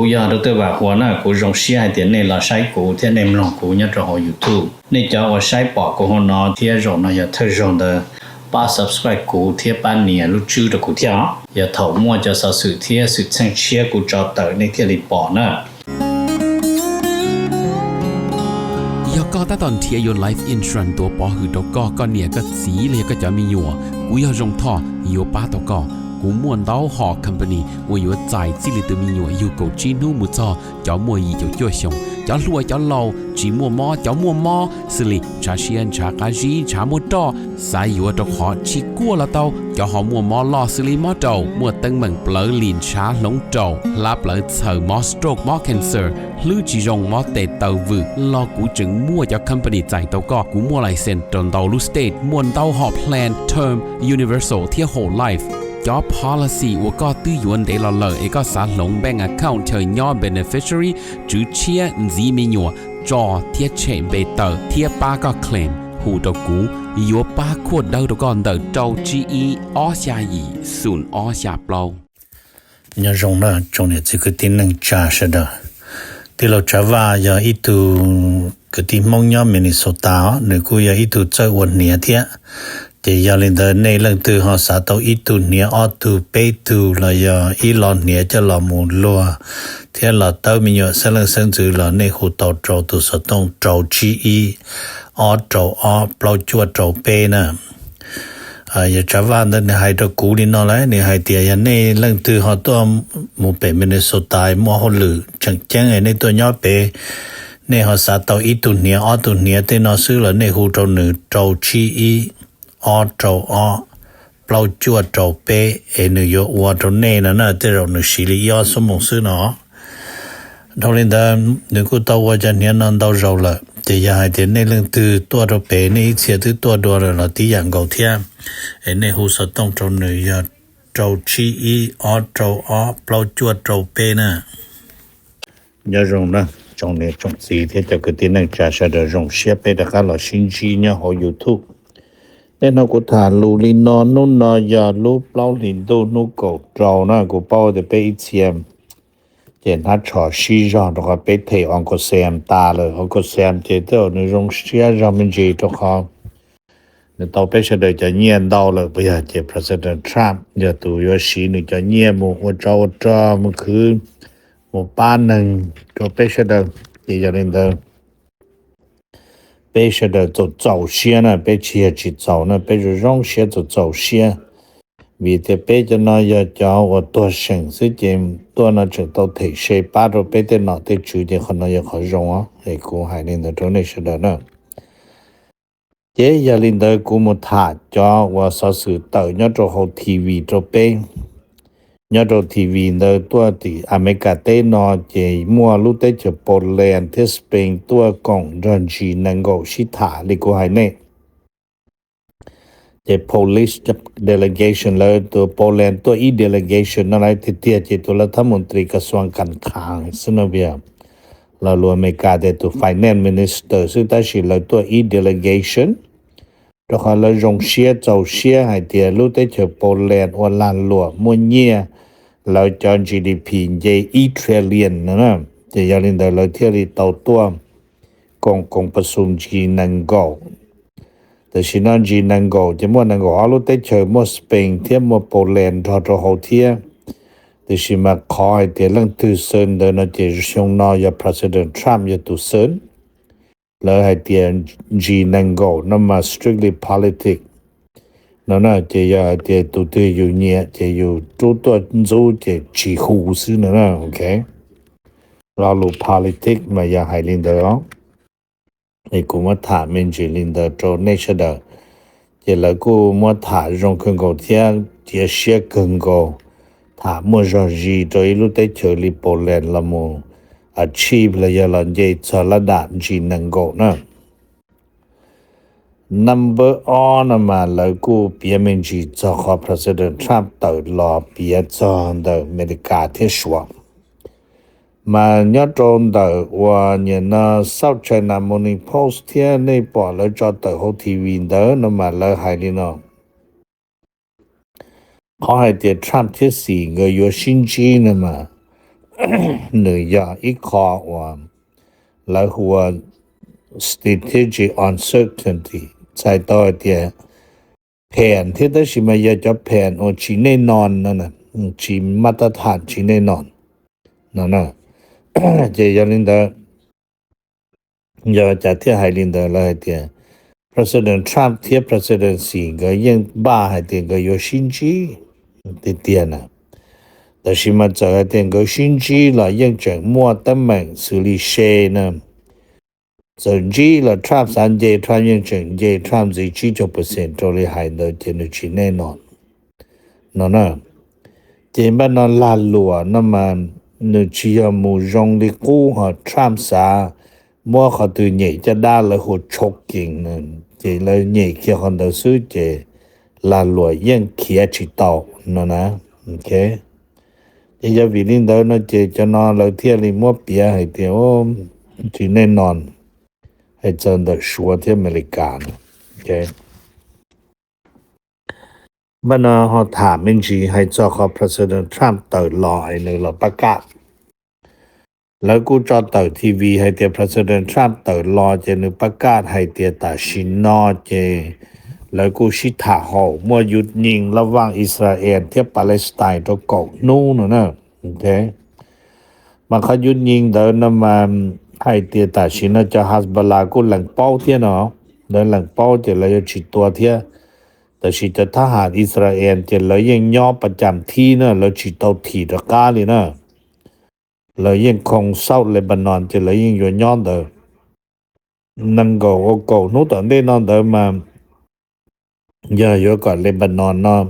กูอยากรู้ตัวว่าหัวหน้ากูรงเสียให้ในละใช้กูที่ในลองกูเนี่ยจะหอ YouTube นี่จะว่าใช้ปอกกูหัวนอที่รงนะอย่าเธอรงเดป้า subscribe กูที่ป้าเนี่ยรู้ชื่อตะกูที่อย่าถอมั่วจะสะสื่อที่สุดแสงเชียกูจอเตอในที่รีปอนะก็ตอนเทียยน Life Insurance ตัวปอหือตกก็เนี่ยก็สีเลยก็จะมีอยู่กูอยากจงท่ออยู่ป้าตกกูม่วนเต้าหอ company ว่าอยู่ใจจิลิตมีอยู่กูจีนูมุจอจะมัวอีจะจ่วยชงจะรวยจะเล่าจีมัวมอจะมัวมอสิลิชาเชียนชากาจีชามัวตอสายอยู่ตกหอชิกัวละเต้าจะหอมัวมอลอสิลิมอเต้ามัวตึงเหมือนเปลือลินชาหลงเต้าลาเปลือเสือมอสโตรกมอ cancer หรือจีจงมอเตเต้าวืรอกูจึงมัวจะ company ใจเต้าก็กูมัวไลเซนตนเต้าลูสเตทมวนเต้าหอ plan term universal ที่ whole life job policy ว่าก็ตื้อยวนเดลเลอเอกสารลงแบงก์ account เธอย่อ beneficiary จื้อเชียจีมีหยัวจอเทียเชมเบเตอร์เทียป้าก็เคลมหูตกูยัวป้าขวดเดาตก่อนเดาเจ้า GE ออชายีศูนย์ออชาเปล่าอย่ารงนะจงเนี่ยจะคือที่นึงจ่าชะดะที่เราจะว่าอย่าอีตูคือที่มองย่อมินิโซตาหรือกูอย่าอีตูเจ้าวันเนี่ยเทียจะยาลินเดในเรื่องตัวหอสาตัวอีตูเนี่ยออตูเปตูละยาอีลอนเนี่ยจะละมูลัวเทียละเต้ามีอยู่เสลังเซิงจือละในหูเต้าโจตุสตงโจ GE ออโจออเปล่าจัวโจเปนะอย่าจะว่าในให้ตะกูนี่นอเลยในให้เตียในเรื่องตัวหอตัวหมู่เป็นมินนิโซตามัวฮอลือจังแจ้งในตัวย่อเปในหอสาตัวอีตูเนี่ยออตูเนี่ยเตนอซื้อละในหูโจหนึ่งโจ GEออโจออเปล่าจัวโจเปนโยวัวโจเน่นะเตเราหนึ่งสิริยอสมองซื้อเนาะทอลินดาหนึ่งกูตัวว่าจะเนี่ยนั่นตัวเราละจะอยากให้เห็นในเรื่องตัวโจเปในเสียตัวตัวเราที่อย่างเก่าเทียในหูสต้องโจหนึ่งยาโจชีอีออโจออเปล่าจัวโจเปนะอย่ารงนะจงเนี่ยจงสีที่จะคือที่นั่งจ่าชะเดรงเชียไปแต่ก็เราชิงจีเนี่ยหอ YouTubeเนกูถาลูลินอนนุนอยาลูเปล่าลินดูนุกจอนะกูเป้าจะไปอีเทียมเจนทัดชอชีจอแล้วก็ไปเทองก็แซมตาเลยองก็แซมเจเตอร์ในโรงเชียจามินจีตัวเขาในต่อไปเฉลยจะเงียนดาวเลยไปหาเจ President Trump อย่าตัวอยชีนี่จะเงียมูว่าเจ้ามันคือหมู่บ้านหนึ่งตัวไปเฉลยจะเรียนเดิม被说的就早些呢，被切去早呢，被就让些就早些。为的被着呢要叫我多省时间，多呢就到退休，把着被的脑袋注的可能也好用啊，那个还领导着那说的呢。也领导古木他叫我说是到要做好 TV 做备。nhớ rồi TV nơi tua thì America tây nó chỉ mua lúc tây cho Poland thế Spain tua cộng rồi chỉ năng够sĩ thả đi của hai này chỉ Polish delegation là tua Poland tua e delegation nó lại thì tiệt chỉ tua là tham môn tri các soạn cản kháng xin nói việc là luôn America để tua finance minister sự ta chỉ là tua e delegation rồi họ là dùng xe dầu xe hay tiệt lúc tây cho Poland hoặc là lúa mua nhiaเราจอน GDP เยอีเทรเลียนนะจะยาลินเดเราเที่ยวที่ตัวกงประชุมจีนังโกแต่ชินอนจีนังโกจะมั่วนังโกอาลุเตเชอมั่วสเปนเที่ยวมั่วโปแลนด์ทอโฮเทียแต่ชิมาคอยเที่ยวเรื่องตุเซินเดินเจชงนอยา President Trump ยาตุเซินแล้วให้เที่ยวจีนังโกนั่นมา strictly politics nó là chỉ để tụi tôiอยู่เนี่ยจะอยู่ตัวจะchỉหูซื้อนะโอเคเรารู้ politics มาอย่าให้ลินเดอร์ไอ้กูมาถามมันจะลินเดอร์โจเนชเดอร์จะแล้วกูมาถามรงคนกูเที่ยจะเชื่อคนกูถามมัวจอจีโดยรู้ได้เจอลิโปแลนด์ละมูอาชีพเลยละเยชระดับจีนังโกนะ number on มาแล้วกูเปียมินจีจะขอ President Trump ต่อรอเปียจอนเดออเมริกาที่ชัวมาเนี่ยตรงเดอว่าเนี่ยนะ South China Morning Post ที่ในปอแล้วจอต่อโฮทีวีเดอนะมาแล้วให้นี่เนาะขอให้เดทรัมป์ที่4เงยอยู่ชินจีนะมา หรือยาอีกขอว่าแล้วหัว strategic uncertainty ใช้ต่อเตียแผนที่ได้สิมาอยากจะแผนโอชีแน่นอนนั่นน่ะชีมาตรฐานชีแน่นอนนั่นน่ะ เจยาลินเดอร์อยากจะที่ไฮลินเดอร์แล้วเตีย President Trump ที่ presidency ก็ยังบ้าให้เตียก็有心机ติเตียน่ะแต่สิมาเจอเตียก็心机了ยังจะมัวแต่มันสุริเชนะ甚至了 Trump 3届穿越整届 Trump 是70%做了还能见得去内นอนนั่นน่ะเจบันนอนลาลัวนั่นมันนึกชียมูจงลิกูหอ Trump สามัวเขาตัวใหญ่จะได้เลยหัวชกกิ่งนั่นเจเลยใหญ่เคียคนเดซื้อเจลาลัวยังเคียชิตอนั่นนะโอเคเจจะวิลินเดอร์นะเจจะนอนเลยเที่ยลิมัวเปียให้เตียวที่แน่นอนให้真的说ที่อเมริกาโอเคบันเฮาถามมินจีให้เจ้าของ President Trump เติร์รอไอ้นึงเราประกาศแล้วกูจอเติร์ทีวีให้เตีย President Trump เติร์รอเจนึงประกาศให้เตียตาชินนอเจแล้วกูชิถาหอมัวหยุดยิงระหว่างอิสราเอลที่ปาเลสไตน์ตัวเกาะนู่นนะโอเคมันเขาหยุดยิงเดินมาให้เตียตาชินจะฮัสบลากูหลังเป้าเทียเนาะเดินหลังเป้าจะเลยฉีดตัวเทียแต่ฉีดทหารอิสราเอลจะเลยยังย่อประจำที่เนาะแล้วฉีดเตาถีตะกาเลยเนาะเลยยังคงเศร้าเลบานอนจะเลยยังอยู่ย่อเดินังก็โอโกนู้ตอนได้นอนเดิมาเยอะก่อนเลบานอนเนาะ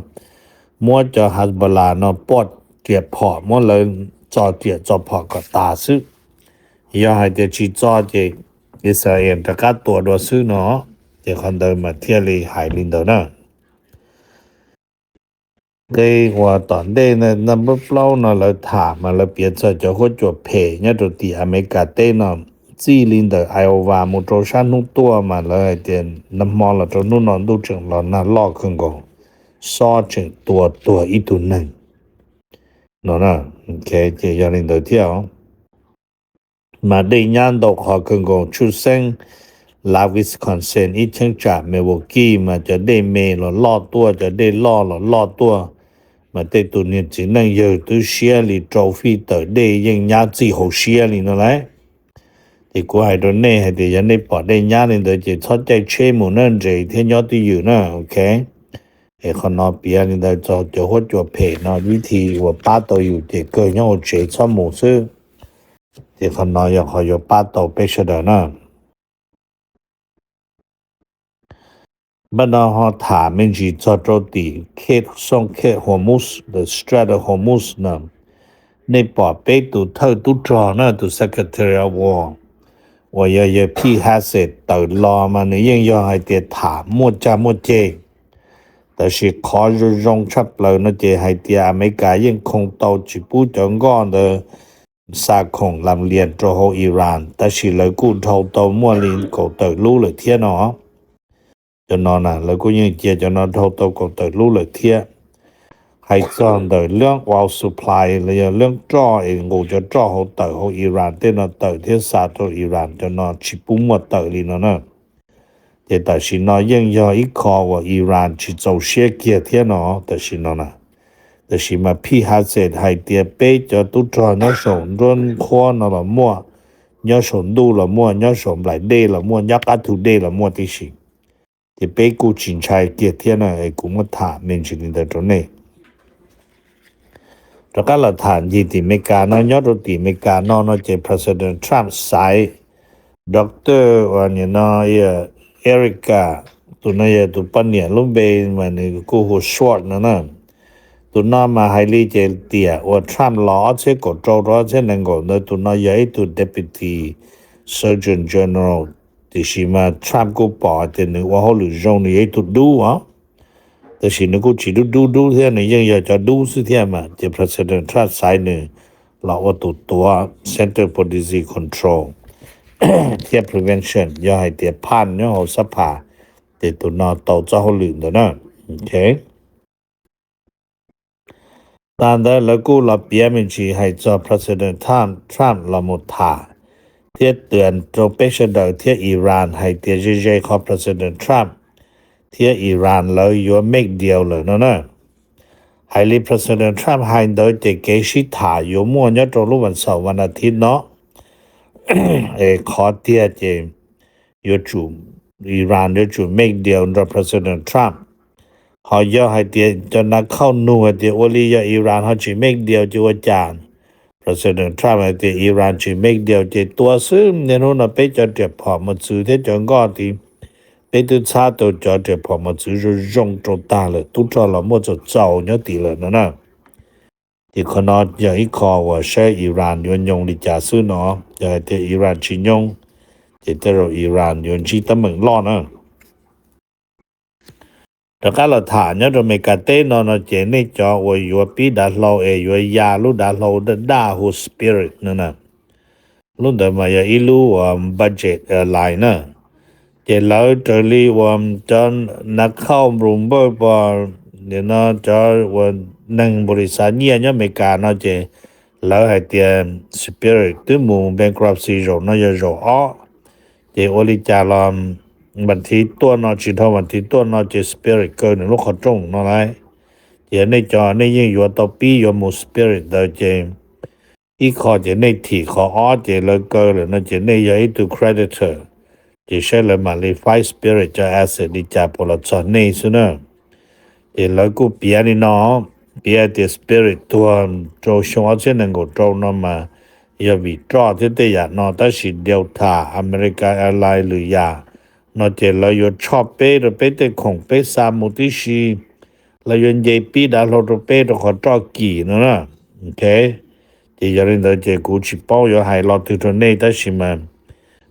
มัวจะฮัสบลาเนาะปอดเจียบพอมัวเลยจอเจียจอพอก็ตาซึยาให้เดชิจอเจอิสราเอลตะกัดตัวดวซื้อเนาะเจคันเดินมาเที่ยลีหายลินเดอนะได้ว่าตอนได้นะนำเปล่าเนาะเราถามมาแล้วเปลี่ยนจะหัวจวบเพเนี่ยตัวตีอเมริกาเต้เนาะจีลินเดอไอโอวามุโตชันนุ่ตัวมาเลยเดนน้ำมอลตัวนู่นนอนดูจึงเราน่าลอกขึ้นก็ซอจึงตัวอีตัวหนึ่งเนาะนะโอเคเจยาลินเดอเที่ยวมาได้ยานดอกหอคึงกงชุดเส้นลาวิสคอนเซนอีเชิงจากเมวกี้มาจะได้เมลลอดตัวจะได้ล่อลอดตัวมาได้ตัวนี้จินั่งเยอะตัวเชียลีโทรฟี่เตอได้ยังยาจีโหเชียลีนั่นแหละที่กูให้ตัวนี้ให้เดี๋ยวนี้ปอดได้ยานี่เดี๋ยวจะทอดใจเชมูนั่นเจที่ยอดที่อยู่นะโอเคไอ้คนนอเปียนี่เดี๋ยวจะหัวจวบเพจนอวิธีว่าป้าตัวอยู่เจเกิดยอดเจชอบหมูซื้อที่คนน้อยอยากให้ป้าโตไปเฉดนะบันดาหอถามมินจีจอดรถตีเขตส่งเขตฮอร์มุส the Strait of Hormuz นะในปอดไปตุเธอตุจอนะตุ Secretary of War ว่าอย่าพี่ฮัสเซตเติร์รอมาในยังยอให้เตียถามมัวเจแต่สิขอรงชับเลยนะเจให้เตียอเมริกายังคงโตจิปูจังก้อนเดสาคงลำเลียนโจโฮอิรานแต่สิเลยกูเท่าโตมัวลินก็เติรู้เลยเทียเนาะจะนอนแล้วกูยังเจียจะนอนเท่าโตก็เติรู้เลยเทียให้จอนเดเรื่อง oil supply เลยเรื่องจ่อเองกูจะจ่อเขาเติโฮอิรานเต้นเติเทียสาโตอิรานจะนอนชิปุมัวเติลินนะแต่สินอยังยออีกคอว่าอิรานชิโจเชียเกียเทียเนาะแต่สินอนะแต่สิมาพี่ฮัสเซตให้เตียเป้จะตุจอนอส่งร่นควนละมัวยอส่งดูละมัวยอส่งหลายเดละมัวยกัดทุเดละมัวที่สิเตียเป้กูจินชัยเกียเทียนะไอ้กูมาถามเมนจินเดตรงนี้แล้วก็ละฐานยีติเมกาเนาะยอดติเมกาเนาะเจ President Trump สายดร.วันนี้เนาะเอริกาตัวนี้ตัวปัญญาลุ่มเบนมันกูหัวชวดนะตัวน้ามาไฮลีเจลเตียว่าทรัมป์ล้อเช่กดโจรเช่นนั้นก็เนตัวน้าใหญ่ตัว Deputy Surgeon General ที่ชิมาทรัมป์กูปอดนึกว่าเขาหรือจงนี่ตัวดูอ่ะแต่ชินึกกูchỉดูเท่านี้ยังอยากจะดูสิเท่ามาจะ President Trump สายหนึ่งเราว่าตัว Center for Disease Control เทียบ prevention อย่าให้เตียผ่านเนาะเอาสภาแต่ตัวน้าโตเจ้าเขาลืมตัวนะโอเค但的了กูเราเปียมินชีให้จอ President Trump ละมุทาเทียเตือนโตเปชดเทียอิหร่านให้เตียเจขอ President Trump เทียอิหร่านแล้วอยู่เมกเดียวเลยนะให้ลี President Trump ให้โดยเจเกชิถาอยู่มั่วเนี่ยตรงรู้วันเสาร์วันอาทิตย์เนาะ ขอเตียเจอยู่จูอิหร่านอยู่จูเมกเดียวกับ President Trump họ do hai tiền cho nó không nuôi thì oli do Iran họ chỉ make deal cho chàng President Trump thì Iran chỉ make deal thì tua sư nên nó bây giờ để họ một sự thế cho ngõ thì bây giờ xa tôi cho để họ một sự rồi rong trâu ta là tôi cho là một sự giàu nhớ tỷ lệ nữa nè thì còn nó giờ ít khó và sẽ Iran dùng đi trả sư nó giờ thì Iran chỉ dùng thì rồi Iran dùng chỉ tấm mừng lo nữa đó cả là thả nhớ rồi mấy cái tên nó chế này cho và yếu bí đã lâu yếu ya lúc đã lâu đã hồ spirit nữa nè lúc đó mà yếu lưu budget lại nè chế lâu trở đi cho nó không rung bơ bò để nó cho nâng bồ sát nhé nhớ mấy cái nó chế lâu hay tiền spirit từ mù bankruptcy rồi nó rồi ó chế ô lý trả làmบันทีตัวเนาะจิตบันทีตัวเนาะจะ spirit เกินลูกเขาจงเนาะไรเดี๋ยวในจอในยิ่งอยู่ต่อปีอยู่หมู่ spirit เดเจอีขอจะในที่ขออ้อจะเลยเกินเลยเนาะจะในยัยตัว creditor จะใช้เลยมาเลย five spirit จะ asset ดีจ่าพลจอในซุเนาะจะเลยกูเปียนี่เนาะเปียที่ spirit ตัวโจชงเอาเช่นนั้นก็โจเนาะมาอย่าวิจารณ์ที่แต่อย่าเนาะแต่สิเดลต้าอเมริกาแอร์ไลน์หรือยาnó chỉ là yo chop pe rồi pe te khong pe sa mu ti shi là yo je pi da lo ro pe ro kho to ki no na okay thì giờ nên je ku chi pao yo hai lo tu to nei ta shi ma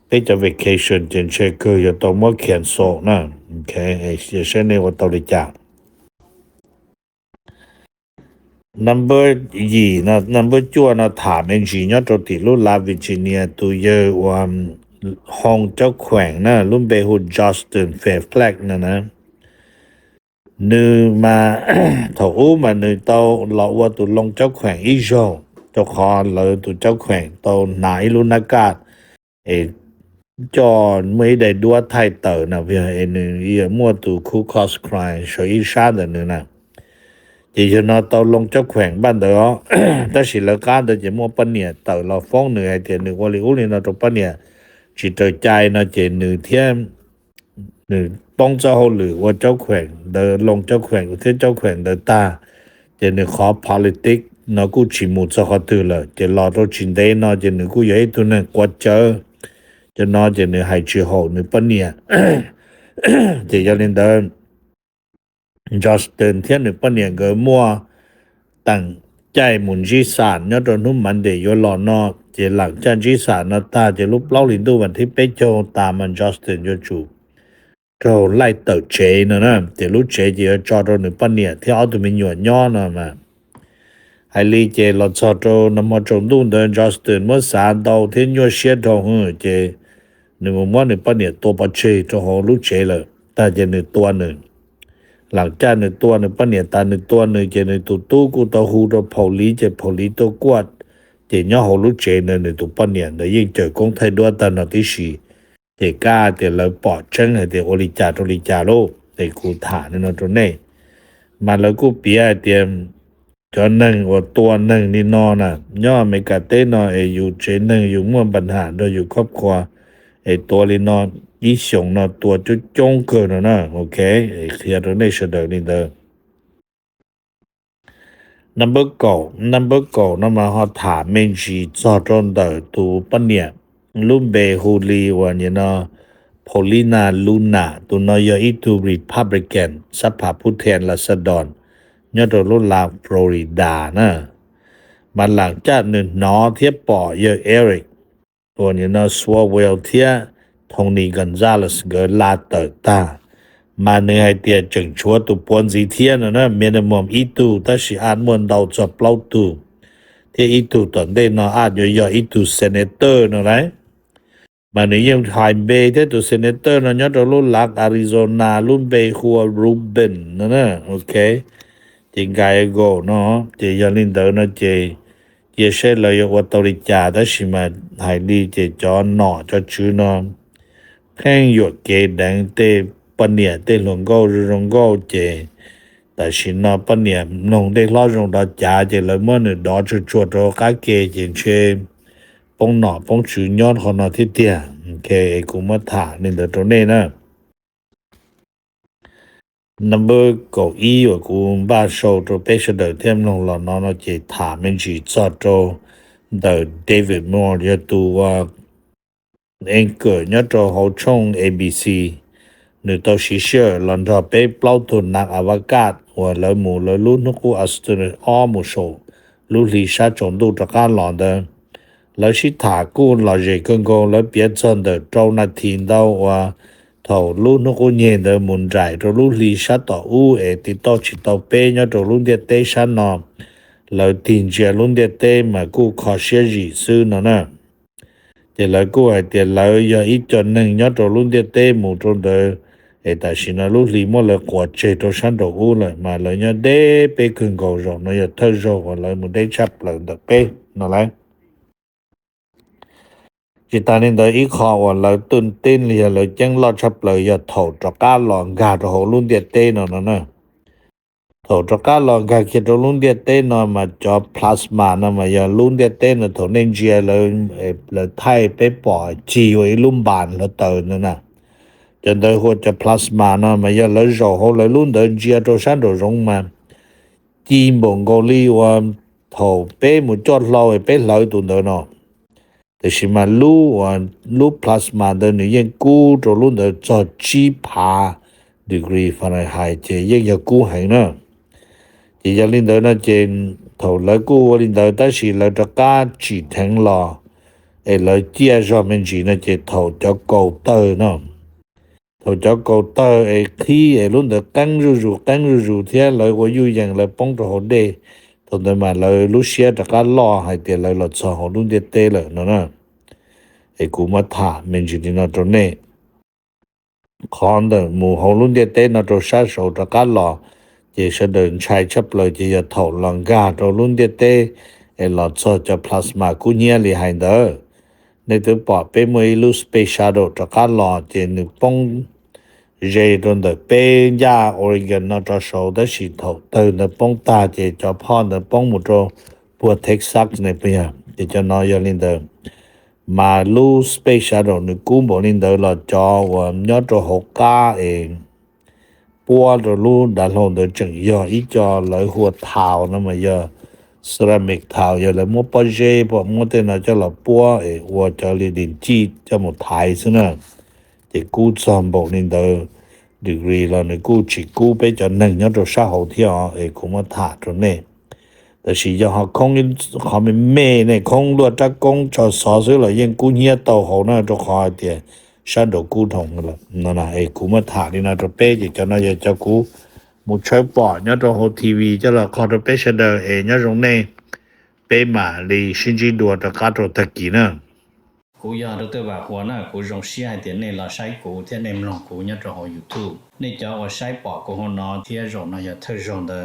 pe cho vacation chen che ko yo to mo kien so na okay ai se ne wo to li cha number yi na number 2 na tha men ji nya to ti lu la Virginia tu yeห้องเจ้าแขวงนะรุ่นเบฮูจอสตันเฟรแฟลกนะนึมา ถอูมานึเตาเราว่าตุลงเจ้าแขวงอีโจเจ้าคอนเลยตุเจ้าแขวงเตาไหนลุนากาศจอนไม่ได้ดัวไทยเตอร์นะเพื่อนึมั่วตุคูคอสครายช่วยชาตินึนะจีจนเตาลงเจ้าแขวงบ้านเด้อ แต่สิละการเดจะมั่วปนเนี่ยเตอเราฟ้องเหนื่อยเตียนึกว่าลิอุลินตปนเนี่ยchỉ tới trái nó chỉ nửa thiên nửa bóng cho hậu lửa và cháu khỏe đỡ lòng cháu khỏe của thế cháu khỏe đỡ ta chỉ nửa khó politics nó cũng chỉ một cho họ từ là chỉ lo đâu chính đây nó chỉ nửa cũng vậy tôi nên quát chớ cho nó chỉ nửa hay chịu hậu nửa bận nhẹ chỉ cho nên đó Justin thiên nửa bận nhẹ gỡ mua tặng chạy muốn di sản nhớ rồi nút mình để vô lò nó chỉหลังจากที่ศาลนาตาจะลุบเล่าลินดูวันที่ไปโจตามมันจอสตินอยู่จูโจไล่เติร์เจนะจะรู้เจจะจอดหนึ่งปันเนี่ยที่เอาตัวมีหยวนย้อนมาไฮลีเจเราจอดนำมาจงดูเดินจอสตินเมื่อสารดาวที่หยวนเชียทองเจหนึ่งวันหนึ่งปันเนี่ยตัวปัจเจจะหอรู้เจเลยแต่จะหนึ่งตัวหนึ่งหลังจากหนึ่งตัวหนึ่งปันเนี่ยตาหนึ่งตัวหนึ่งจะหนึ่งตัวตู้กูตัวหูตัวผลีจะผลีตัวกวดchỉ nhớ hồ lúc chế nên tụ bao nhiêu để yên chờ công thay đua ta nó tí xì để ca để lấy bỏ chân hay để ô li cha lô để cụ thả nên nó chỗ này mà lấy cụ bia tiền cho nâng và tua nâng đi nó nè nhớ mấy cái tên nó ấyอยู่chế nângอยู่มั่วปัญหาโดยอยู่ครอบครัวไอ้ตัวli nó ý sống nóตัวจุดจงเกินนะโอเคไอ้เคลียร์ตรงนี้เสด็จนี่เด้อnumber go 那么好塔面是造中的都不年路北狐狸我你呢 Paulina Luna 都那有一度 Republican สภาผู้แทนราษฎรเนี่ยตัวรุ่นลาฟลอริดานะมาหลังจากหนึ่งน้อเทียบปอเยอะเอริกตัวนี้นะสวอเวลเทียทงนีกอนซาเลสเกอลาเตอร์ตามาในไอเดียจึงชัวตุปวนสีเทียนนะเมียนมอมอีตูแต่สิอาจมวนดาวจับเล่าตูที่อีตูตอนได้นะอาจย่ออีตูเซเนเตอร์นะไรมาในยังไฮเบย์ที่ตูเซเนเตอร์นะยอดรุ่นลักอาริโซนารุ่นเบย์คัวรูเบนนะโอเคจ Chỉ gai go nó chỉ giờ linh tử nó chỉ sẽ lợi dụng tàu đi trả đó xí mà hãy đi chỉ cho nọ cho chứ nó khen dụ kế đáng tê bần nhẹ tê lồng gâu chỉ tại xí nó bần nhẹ nông tê lo rồng đó trả chỉ lợi mơ nữa đó chứ chuột rồi các kế chỉ chê bông nọ bông chữ nhón khó nó thiết tiền kê cũng mất thả nên được trốn nên á number cầu ý của cũng ba số rồi bây giờ đời thêm lòng là nó chỉ thả mình chỉ cho cho đời David Moore cho tu anh cử nhớ cho hậu trong ABC nếu tao xí xưa lần đó bé bao tuần nặng avocad và lời mù lời lúc nó cũng Australia một số lúc lý sát trong tu cho các lòn đó lời xí thả cũng là gì con con lời biết chân đời trâu nà thiên đâu và thầu lúc nó cũng nhìn được muốn giải rồi lúc lý sát tỏ u thì tao chỉ tao bé nhớ rồi lúc điện tế sát nó lời tiền chia lúc điện tế mà cũng khó xế gì sư nó nè thì lời cũng hay thì lời giờ ít cho nên nhớ rồi lúc điện tế một trong đời tại vì nó lúc lý mà lời quả chế cho sát đồ u lại mà lời nhớ đế bé cưng cầu rồi nó giờ thơ rồi và lời một đế chấp lời được bé nó lại chỉ ta nên đợi ý khó và lời tuân tin thì lời chân lo chấp lời giờ thầu cho cá lòn gà cho họ luôn điện tế nó nè thầu cho cá lòn gà kia cho luôn điện tế nó mà cho plasma nó mà giờ luôn điện tế nó thầu nên chia lời thay bé bỏ chỉ với luôn bàn nó tờ nữa nè cho tới họ cho plasma nó mà giờ lời rồi họ lời luôn đợi chia cho sát đồ rong mà chỉ một gò li và thầu bé một chót lâu bé lợi tụi nóแต่สิมาลูplasma的你ยังกู้ตัวรุ่น的จอจีพา degree ฟาเรนไฮต์ยังจะกู้ให้นะที่จะลินเดอร์นะเจนถอเลยกู้ลินเดอร์แต่สิเลยจะก้าจีแทงรอเลยเจียจอมันจีนะเจถอจะเกาเตอร์นะถอจะเกาเตอร์ที่รุ่นเดอร์ตั้งรูเทียเลยว่าอยู่อย่างเลยป้องตัวเขาได้ตอนนั้นมาเลยรู้เสียจากการรอให้เดี๋ยวเลยหลอดสองของรุ่นเด็ดเต้เลยนะกูมาถามมันจริงๆนะตรงนี้คอนเดอร์หมู่ของรุ่นเด็ดเต้นะตัวชาโซจากการรอจะเสด็จใช้ชับเลยจะถอดลังกาตัวรุ่นเด็ดเต้หลอดสอจะพลาสมากูเนียลีไฮเดอร์ในตัวปอดเป็นมือลูสเปชาโดจากการรอจะหนึ่งป้องเจตอนเดเป็นยาออริกอนนะจะโซได้สิถอดเติมในป้องตาจะพ่อในป้องหมดตัวพวกเท็กซัสในปีจะน้อยลินเดอร์มาลูสเปชาโดในกู้บลินเดอร์เราจอว่ายอดตัวหกก้าเองปัวตัวลูดันลงเดอร์จึงย่ออีจอเลยหัวเท้านะมาย่อเซรามิกเท้าย่อเลยมัวปอเจพวกมัวเตน่าจะเราปัวหัวจะลิดินจีจะหมดไทยซะนะจะกู้ซอมบอกลินเดอร์degree เราในกู้chỉกู้ไปจนหนึ่งยอดตัวชาหัวเที่ยวคงมาถาตรงนี้แต่สิจะเขาคงเขาไม่เม่เนี่ยคงรวดจะคงจะสอซื้อเลยยังกู้เหี้ยโตเขาน่าจะคอยเดียชาดกู้ทงละนั่นน่ะกูมาถานี่น่าจะเป๊ะจะน่าจะกู้มุดใช้ปอดยอดตัวหัวทีวีจะละคอจะเป๊ะเสด็จยอดตรงนี้เป๊ะมาลีชินจีดัวจะกัดตัวตะกี้นะกูอยากรู้ตัวว่าหัวหน้ากูรงเสียเดี๋ยวนี้เราใช้กูที่ในมลงกูเนี่ยจะหอ YouTube นี่จะว่าใช้ปอกกูหัวนอที่รงน่ะอย่าเธอรงเดอ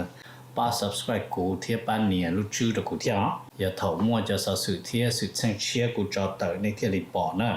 ป้า subscribe กูที่ป้าเนี่ยรู้ชื่อตะกูที่อย่าเถ่ามั่วจะสื่อที่สื่อเชียร์กูจอเตอในที่รีปอนะ